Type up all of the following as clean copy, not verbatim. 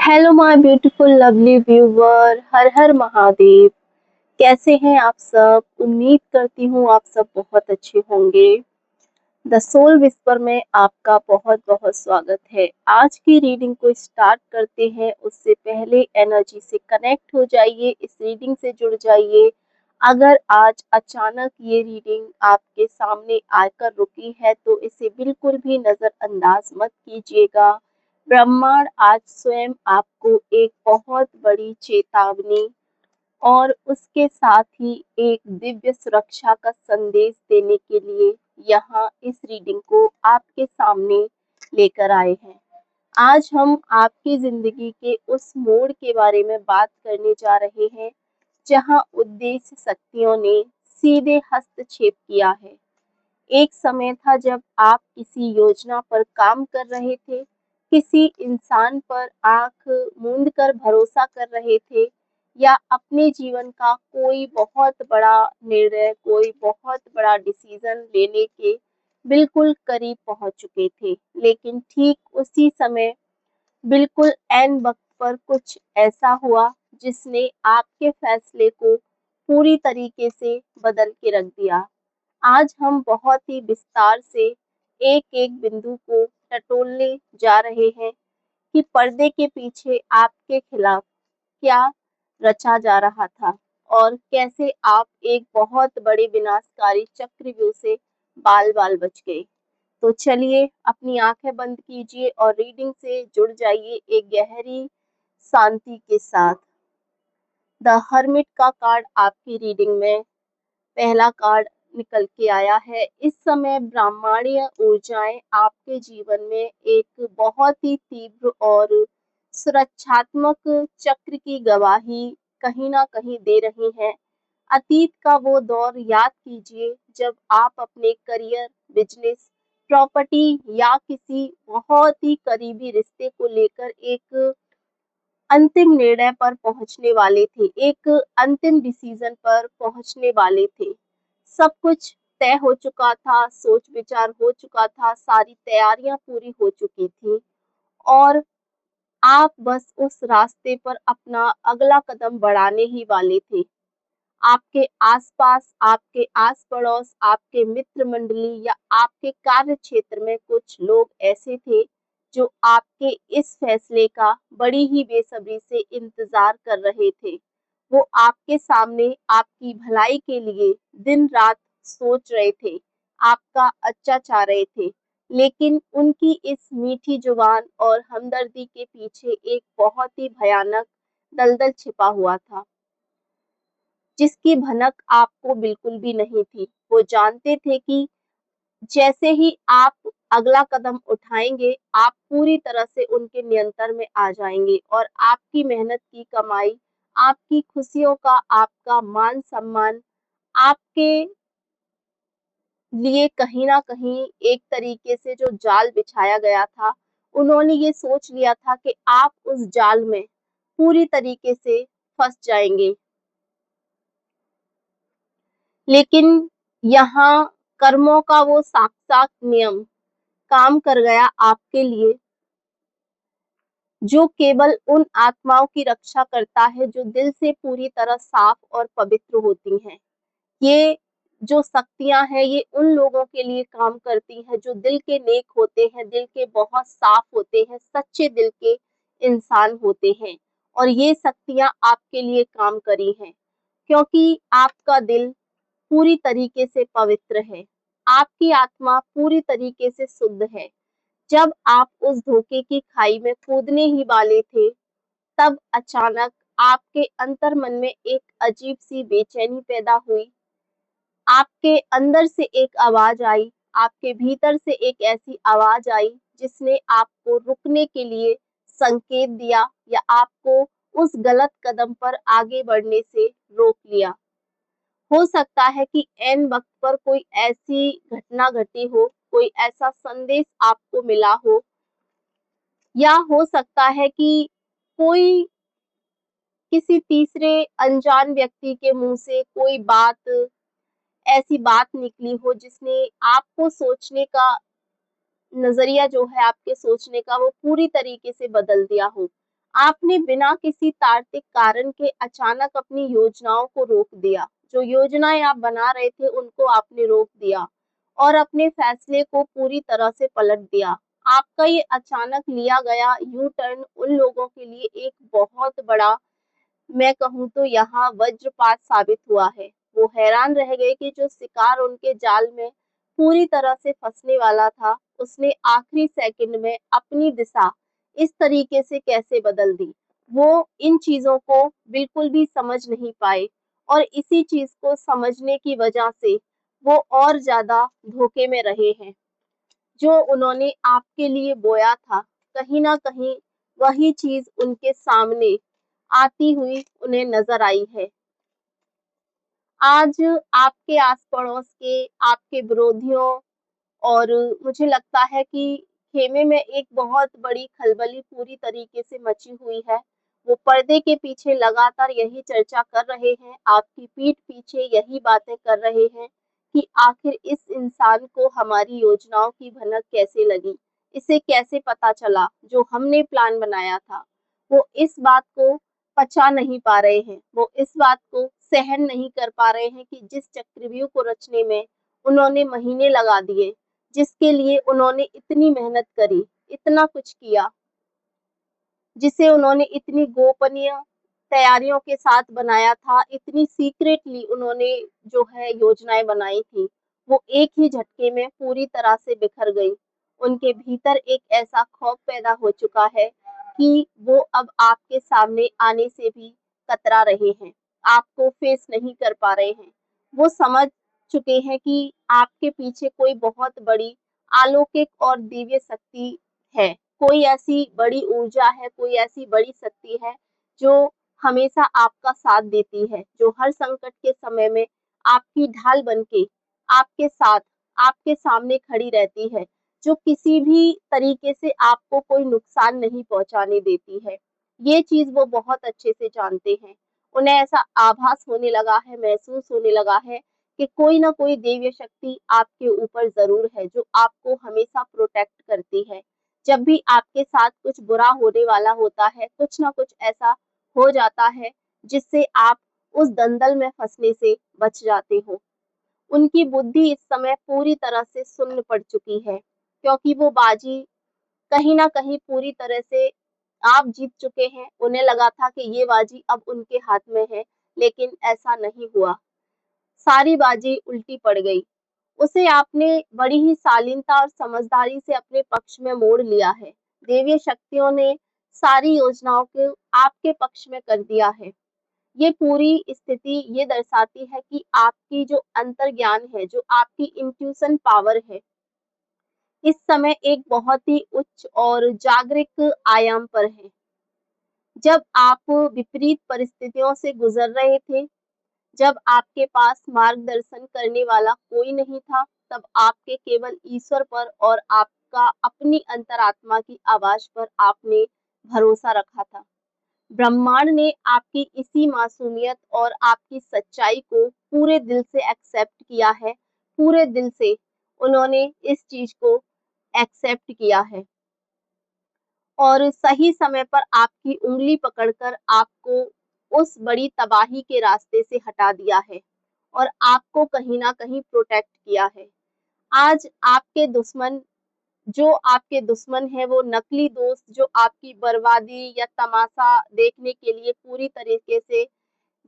Hello my beautiful lovely viewer, हर हर महादेव। कैसे हैं आप सब? उम्मीद करती हूँ आप सब बहुत अच्छे होंगे। द सोल विस्पर में आपका बहुत बहुत स्वागत है। आज की रीडिंग को स्टार्ट करते हैं उससे पहले एनर्जी से कनेक्ट हो जाइए, इस रीडिंग से जुड़ जाइए। अगर आज अचानक ये रीडिंग आपके सामने आकर रुकी है तो इसे बिल्कुल भी नज़रअंदाज मत कीजिएगा। ब्रह्मांड आज स्वयं आपको एक बहुत बड़ी चेतावनी और उसके साथ ही एक दिव्य सुरक्षा का संदेश देने के लिए यहाँ इस रीडिंग को आपके सामने लेकर आए हैं। आज हम आपकी जिंदगी के उस मोड़ के बारे में बात करने जा रहे हैं जहाँ उद्देश्य शक्तियों ने सीधे हस्तक्षेप किया है। एक समय था जब आप किसी योजना पर काम कर रहे थे, किसी इंसान पर आंख मूंद कर भरोसा कर रहे थे, या अपने जीवन का कोई बहुत बड़ा निर्णय, कोई बहुत बड़ा डिसीजन लेने के बिल्कुल करीब पहुंच चुके थे। लेकिन ठीक उसी समय बिल्कुल ऐन वक्त पर कुछ ऐसा हुआ जिसने आपके फैसले को पूरी तरीके से बदल के रख दिया। आज हम बहुत ही विस्तार से एक-एक बिंदु को टटोलने जा रहे हैं कि पर्दे के पीछे आपके खिलाफ क्या रचा जा रहा था और कैसे आप एक बहुत बड़े विनाशकारी चक्रव्यूह से बाल-बाल बच गए। तो चलिए अपनी आंखें बंद कीजिए और रीडिंग से जुड़ जाइए एक गहरी शांति के साथ। द हर्मिट का कार्ड आपकी रीडिंग में पहला कार्ड निकल के आया है। इस समय ब्रह्मांडीय ऊर्जाएं आपके जीवन में एक बहुत ही तीव्र और सुरक्षात्मक चक्र की गवाही कहीं ना कहीं दे रही हैं। अतीत का वो दौर याद कीजिए जब आप अपने करियर, बिजनेस, प्रॉपर्टी या किसी बहुत ही करीबी रिश्ते को लेकर एक अंतिम निर्णय पर पहुंचने वाले थे, एक अंतिम डिसीजन पर पहुंचने वाले थे। सब कुछ तय हो चुका था, सोच विचार हो चुका था, सारी तैयारियां पूरी हो चुकी थी और आप बस उस रास्ते पर अपना अगला कदम बढ़ाने ही वाले थे। आपके आसपास, आपके आस पड़ोस, आपके मित्र मंडली या आपके कार्य क्षेत्र में कुछ लोग ऐसे थे जो आपके इस फैसले का बड़ी ही बेसब्री से इंतजार कर रहे थे। वो आपके सामने आपकी भलाई के लिए दिन रात सोच रहे थे, आपका अच्छा चाह रहे थे, लेकिन उनकी इस मीठी जुबान और हमदर्दी के पीछे एक बहुत ही भयानक दलदल छिपा हुआ था जिसकी भनक आपको बिल्कुल भी नहीं थी। वो जानते थे कि जैसे ही आप अगला कदम उठाएंगे, आप पूरी तरह से उनके नियंत्रण में आ जाएंगे और आपकी मेहनत की कमाई, आपकी खुशियों का, आपका मान सम्मान, आपके लिए कहीं ना कहीं एक तरीके से जो जाल बिछाया गया था, उन्होंने ये सोच लिया था कि आप उस जाल में पूरी तरीके से फंस जाएंगे। लेकिन यहाँ कर्मों का वो साक्षात नियम काम कर गया आपके लिए, जो केवल उन आत्माओं की रक्षा करता है जो दिल से पूरी तरह साफ और पवित्र होती हैं। ये जो शक्तियां हैं ये उन लोगों के लिए काम करती हैं जो दिल के नेक होते हैं, दिल के बहुत साफ होते हैं, सच्चे दिल के इंसान होते हैं। और ये शक्तियां आपके लिए काम करी हैं क्योंकि आपका दिल पूरी तरीके से पवित्र है, आपकी आत्मा पूरी तरीके से शुद्ध है। जब आप उस धोखे की खाई में कूदने ही वाले थे, तब अचानक आपके अंतर मन में एक अजीब सी बेचैनी पैदा हुई। आपके अंदर से एक आवाज आई, आपके भीतर से एक ऐसी आवाज आई जिसने आपको रुकने के लिए संकेत दिया या आपको उस गलत कदम पर आगे बढ़ने से रोक लिया। हो सकता है कि ऐन वक्त पर कोई ऐसी घटना घटी हो, कोई ऐसा संदेश आपको मिला हो, या हो सकता है कि कोई किसी तीसरे अनजान व्यक्ति के मुंह से कोई ऐसी बात निकली हो जिसने आपको सोचने का नजरिया जो है, आपके सोचने का, वो पूरी तरीके से बदल दिया हो। आपने बिना किसी तार्किक कारण के अचानक अपनी योजनाओं को रोक दिया। जो योजनाएं आप बना रहे थे उनको आपने रोक दिया और अपने फैसले को पूरी तरह से पलट दिया। आपका ये अचानक लिया गया यू टर्न उन लोगों के लिए एक बहुत बड़ा, मैं कहूँ तो यहाँ वज्रपात साबित हुआ है। वो हैरान रह गए कि जो शिकार उनके जाल में पूरी तरह से फंसने वाला था, उसने आखिरी सेकंड में अपनी दिशा इस तरीके से कैसे बदल दी। वो इन चीजों को बिल्कुल भी समझ नहीं पाए और इसी चीज को समझने की वजह से वो और ज्यादा धोखे में रहे हैं। जो उन्होंने आपके लिए बोया था, कहीं ना कहीं वही चीज उनके सामने आती हुई उन्हें नजर आई है। आज आपके आस पड़ोस के, आपके विरोधियों और मुझे लगता है कि खेमे में एक बहुत बड़ी खलबली पूरी तरीके से मची हुई है। वो पर्दे के पीछे लगातार यही चर्चा कर रहे हैं, आपकी पीठ पीछे यही बातें कर रहे हैं कि आखिर इस इंसान को हमारी योजनाओं की भनक कैसे लगी, इसे कैसे पता चला जो हमने प्लान बनाया था। वो इस बात को पचा नहीं पा रहे हैं, वो इस बात को सहन नहीं कर पा रहे हैं कि जिस चक्रव्यूह को रचने में उन्होंने महीने लगा दिए, जिसके लिए उन्होंने इतनी मेहनत करी, इतना कुछ किया, जिसे उन्होंने इतनी गोपनीय तैयारियों के साथ बनाया था, इतनी सीक्रेटली उन्होंने जो है योजनाएं बनाई थी, वो एक ही झटके में पूरी तरह से बिखर गई। उनके भीतर एक ऐसा खौफ पैदा हो चुका है कि वो अब आपके सामने आने से भी कतरा रहे हैं, आपको फेस नहीं कर पा रहे हैं। वो समझ चुके हैं कि आपके पीछे कोई बहुत बड़ी अलौकिक और दिव्य शक्ति है, कोई ऐसी बड़ी ऊर्जा है, कोई ऐसी बड़ी शक्ति है जो हमेशा आपका साथ देती है, जो हर संकट के समय में आपकी ढाल बनके आपके साथ, आपके सामने खड़ी रहती है, जो किसी भी तरीके से आपको कोई नुकसान नहीं पहुंचाने देती है। ये चीज वो बहुत अच्छे से जानते हैं। उन्हें ऐसा आभास होने लगा है, महसूस होने लगा है कि कोई ना कोई दिव्य शक्ति आपके ऊपर जरूर है जो आपको हमेशा प्रोटेक्ट करती है। जब भी आपके साथ कुछ बुरा होने वाला होता है, कुछ ना कुछ ऐसा हो जाता है जिससे आप उस दलदल में फंसने से बच जाते हो। उनकी बुद्धि इस समय पूरी तरह से सुन्न पड़ चुकी है, क्योंकि वो बाजी कहीं ना कहीं पूरी तरह से आप जीत चुके हैं। उन्हें लगा था कि ये बाजी अब उनके हाथ में है, लेकिन ऐसा नहीं हुआ। सारी बाजी उल्टी पड़ गई। उसे आपने बड़ी ही शालीनता और समझदारी से अपने पक्ष में मोड़ लिया है। देवीय शक्तियों ने सारी योजनाओं को आपके पक्ष में कर दिया है। ये पूरी स्थिति ये दर्शाती है कि आपकी जो अंतर्ज्ञान है, जो आपकी इंट्यूशन पावर है, इस समय एक बहुत ही उच्च और जागृत आयाम पर है। जब आप विपरीत परिस्थितियों से गुजर रहे थे, जब आपके पास मार्गदर्शन करने वाला कोई नहीं था, तब आपके केवल ईश्वर पर और आपका अपनी अंतरात्मा की आवाज पर आपने भरोसा रखा था। ब्रह्मांड ने आपकी इसी मासूमियत और आपकी सच्चाई को पूरे दिल से एक्सेप्ट किया है। पूरे दिल से उन्होंने इस चीज को एक्सेप्ट किया है और सही समय पर आपकी उंगली पकड़कर आपको उस बड़ी तबाही के रास्ते से हटा दिया है और आपको कहीं ना कहीं प्रोटेक्ट किया है। आज आपके दुश्मन, जो आपके दुश्मन है, वो नकली दोस्त जो आपकी बर्बादी या तमाशा देखने के लिए पूरी तरीके से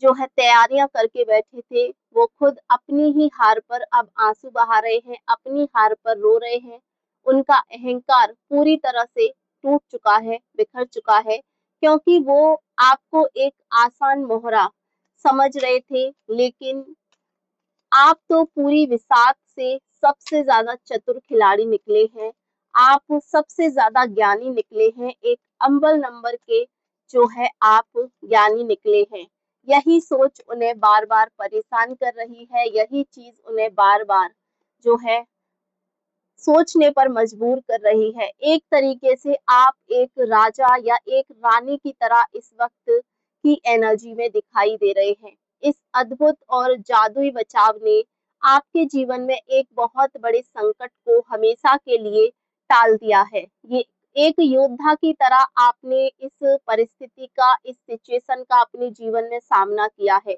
जो है तैयारियां करके बैठे थे, वो खुद अपनी ही हार पर अब आंसू बहा रहे हैं, अपनी हार पर रो रहे हैं। उनका अहंकार पूरी तरह से टूट चुका है, बिखर चुका है, क्योंकि वो आपको एक आसान मोहरा समझ रहे थे, लेकिन आप तो पूरी विसात से सबसे ज्यादा चतुर खिलाड़ी निकले हैं। आप सबसे ज्यादा ज्ञानी निकले हैं, एक अव्वल नंबर के जो है आप ज्ञानी निकले हैं। यही सोच उन्हें बार बार परेशान कर रही है, यही चीज उन्हें बार बार जो है सोचने पर मजबूर कर रही है। एक तरीके से आप एक राजा या एक रानी की तरह इस वक्त की एनर्जी में दिखाई दे रहे हैं। इस अद्भुत और जादुई बचाव ने आपके जीवन में एक बहुत बड़े संकट को हमेशा के लिए टाल दिया है। ये एक योद्धा की तरह आपने इस परिस्थिति का, इस सिचुएशन का अपने जीवन में सामना किया है।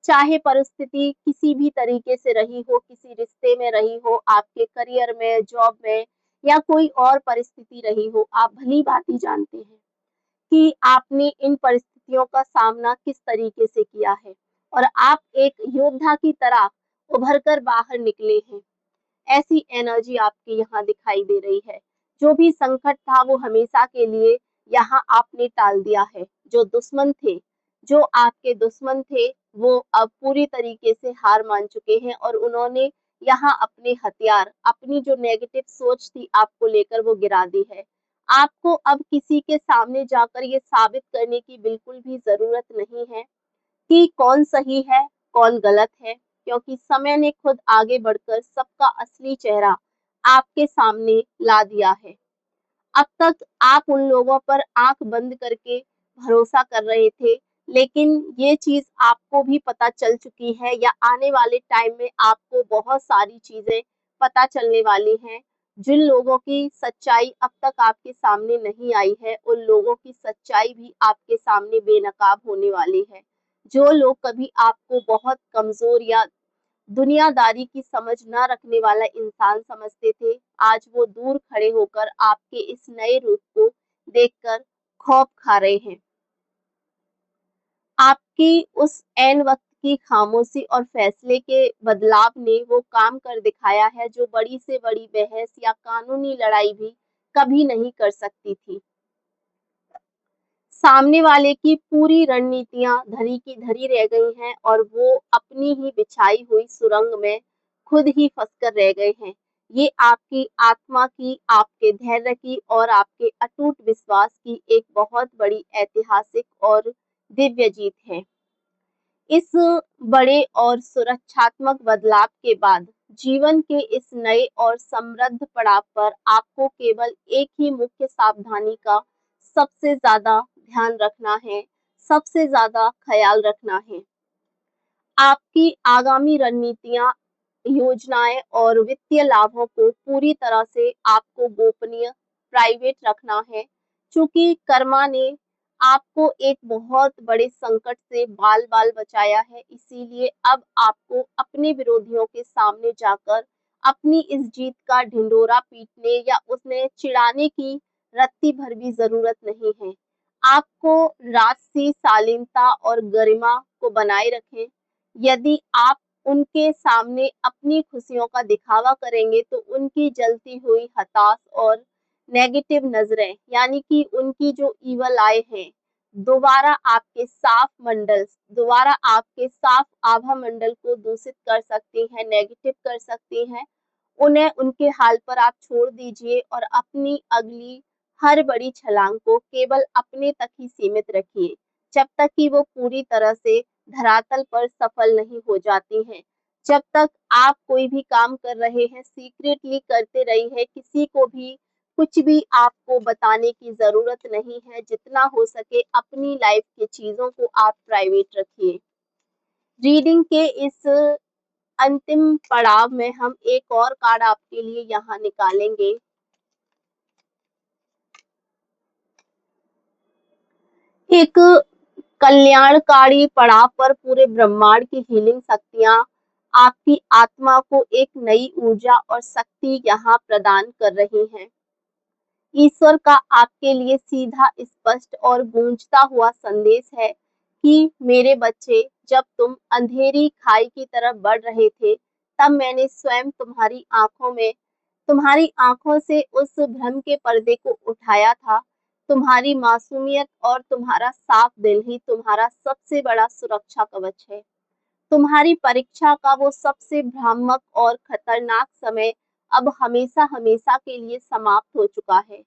चाहे परिस्थिति किसी भी तरीके से रही हो, किसी रिश्ते में रही हो, आपके करियर में, जॉब में या कोई और परिस्थिति रही हो, आप भली-भांति जानते हैं कि आपने इन परिस्थितियों का सामना किस तरीके से किया है और आप एक योद्धा की तरह उभर कर बाहर निकले हैं। ऐसी एनर्जी आपकी यहाँ दिखाई दे रही है। जो भी संकट था वो हमेशा के लिए यहाँ आपने टाल दिया है। जो आपके दुश्मन थे वो अब पूरी तरीके से हार मान चुके हैं और उन्होंने यहाँ अपने हथियार, अपनी जो नेगेटिव सोच थी आपको लेकर वो गिरा दी है। आपको अब किसी के सामने जाकर ये साबित करने की बिल्कुल भी ज़रूरत नहीं है कि कौन सही है, कौन गलत है, क्योंकि समय ने खुद आगे बढ़कर सबका असली चेहरा आपके सामने ला दिया है। अब तक आप उन लोगों पर आँख बंद करके भरोसा कर रहे थे, लेकिन ये चीज़ आपको भी पता चल चुकी है या आने वाले टाइम में आपको बहुत सारी चीज़ें पता चलने वाली हैं। जिन लोगों की सच्चाई अब तक आपके सामने नहीं आई है, उन लोगों की सच्चाई भी आपके सामने बेनकाब होने वाली है। जो लोग कभी आपको बहुत कमज़ोर या दुनियादारी की समझ न रखने वाला इंसान समझते थे, आज वो दूर खड़े होकर आपके इस नए रूप को देखकर खौफ खा रहे हैं। आपकी उस ऐन वक्त की खामोशी और फैसले के बदलाव ने वो काम कर दिखाया है जो बड़ी से बड़ी बहस या कानूनी लड़ाई भी कभी नहीं कर सकती थी। सामने वाले की पूरी रणनीतियां धरी की धरी रह गई हैं और वो अपनी ही बिछाई हुई सुरंग में खुद ही फंसकर रह गए हैं। ये आपकी आत्मा की, आपके धैर्य की और आपके अटूट विश्वास की एक बहुत बड़ी ऐतिहासिक और दिव्य जीत है। इस बड़े और सुरक्षात्मक बदलाव के बाद जीवन के इस नए और समृद्ध पड़ाव पर आपको केवल एक ही मुख्य सावधानी का सबसे ज़्यादा ध्यान रखना है, सबसे ज़्यादा ख़्याल रखना है। आपकी आगामी रणनीतियाँ, योजनाएँ और वित्तीय लाभों को पूरी तरह से आपको गोपनीय, प्राइवेट रखना है। चूँकि कर्मा ने आपको एक बहुत बड़े संकट से बाल-बाल बचाया है, इसीलिए अब आपको अपने विरोधियों के सामने जाकर अपनी इस जीत का ढिंढोरा पीटने या उन्हें चिढ़ाने की रत्ती भर भी ज़रूरत नहीं है। आपको राजसी शालीनता और गरिमा को बनाए रखें। यदि आप उनके सामने अपनी खुशियों का दिखावा करेंगे तो उनकी जलती हुई हताश और नेगेटिव नजरें, यानी कि उनकी जो ईवल आई हैं, दोबारा आपके साफ आभा मंडल को दूषित कर सकती हैं, नेगेटिव कर सकती हैं। उन्हें उनके हाल पर आप छोड़ दीजिए और अपनी अगली हर बड़ी छलांग को केवल अपने तक ही सीमित रखिए, जब तक कि वो पूरी तरह से धरातल पर सफल नहीं हो जाती हैं। जब तक आप कोई भी काम कर रहे हैं, सीक्रेटली करते रहिए, किसी को भी कुछ भी आपको बताने की ज़रूरत नहीं है। जितना हो सके अपनी लाइफ की चीज़ों को आप प्राइवेट रखिए। रीडिंग के इस अंतिम पड़ाव में हम एक और कार्ड आपके लिए यहाँ निकालेंगे। एक कल्याणकारी पड़ाव पर पूरे ब्रह्मांड की हीलिंग शक्तियाँ आपकी आत्मा को एक नई ऊर्जा और शक्ति यहाँ प्रदान कर रही हैं। ईश्वर का आपके लिए सीधा, स्पष्ट और गूंजता हुआ संदेश है कि मेरे बच्चे, जब तुम अंधेरी खाई की तरफ बढ़ रहे थे, तब मैंने स्वयं तुम्हारी आंखों से उस भ्रम के पर्दे को उठाया था। तुम्हारी मासूमियत और तुम्हारा साफ दिल ही तुम्हारा सबसे बड़ा सुरक्षा कवच है। तुम्हारी परीक्षा का वो सबसे भ्रामक और खतरनाक समय अब हमेशा हमेशा के लिए समाप्त हो चुका है।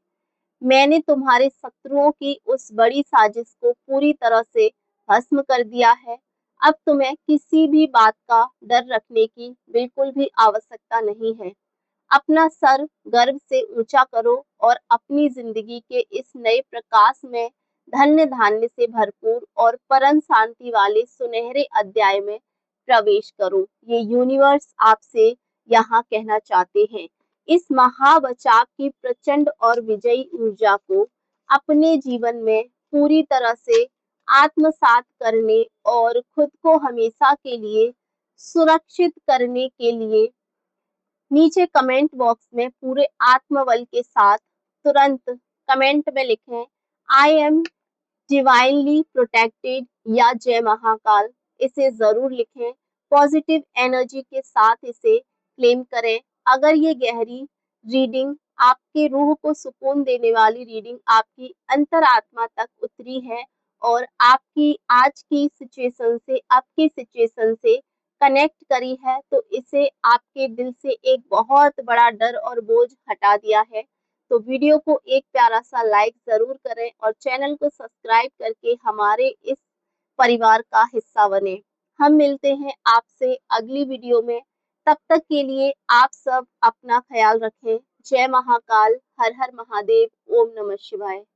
मैंने तुम्हारे शत्रुओं की उस बड़ी साजिश को पूरी तरह से भस्म कर दिया है। अब तुम्हें किसी भी बात का डर रखने की बिल्कुल भी आवश्यकता नहीं है। अपना सर गर्व से ऊंचा करो और अपनी जिंदगी के इस नए प्रकाश में धन्य धान्य से भरपूर और परम शांति वाले सुनहरे अध्याय में प्रवेश करो। ये यूनिवर्स आपसे यहाँ कहना चाहते हैं। इस महाबचाव की प्रचंड और विजयी ऊर्जा को अपने जीवन में पूरी तरह से आत्मसात करने और खुद को हमेशा के लिए सुरक्षित करने के लिए नीचे कमेंट बॉक्स में पूरे आत्मबल के साथ तुरंत कमेंट में लिखें आई एम डिवाइनली प्रोटेक्टेड या जय महाकाल। इसे जरूर लिखें, पॉजिटिव एनर्जी के साथ इसे क्लेम करें। अगर ये गहरी रीडिंग आपके रूह को सुकून देने वाली रीडिंग आपकी अंतरात्मा तक उतरी है और आपकी आज की सिचुएशन से आपकी सिचुएशन से कनेक्ट करी है, तो इसे आपके दिल से एक बहुत बड़ा डर और बोझ हटा दिया है। तो वीडियो को एक प्यारा सा लाइक जरूर करें और चैनल को सब्सक्राइब करके हमारे इस परिवार का हिस्सा बने। हम मिलते हैं आपसे अगली वीडियो में। तब तक के लिए आप सब अपना ख्याल रखें। जय महाकाल, हर हर महादेव, ओम नमः शिवाय।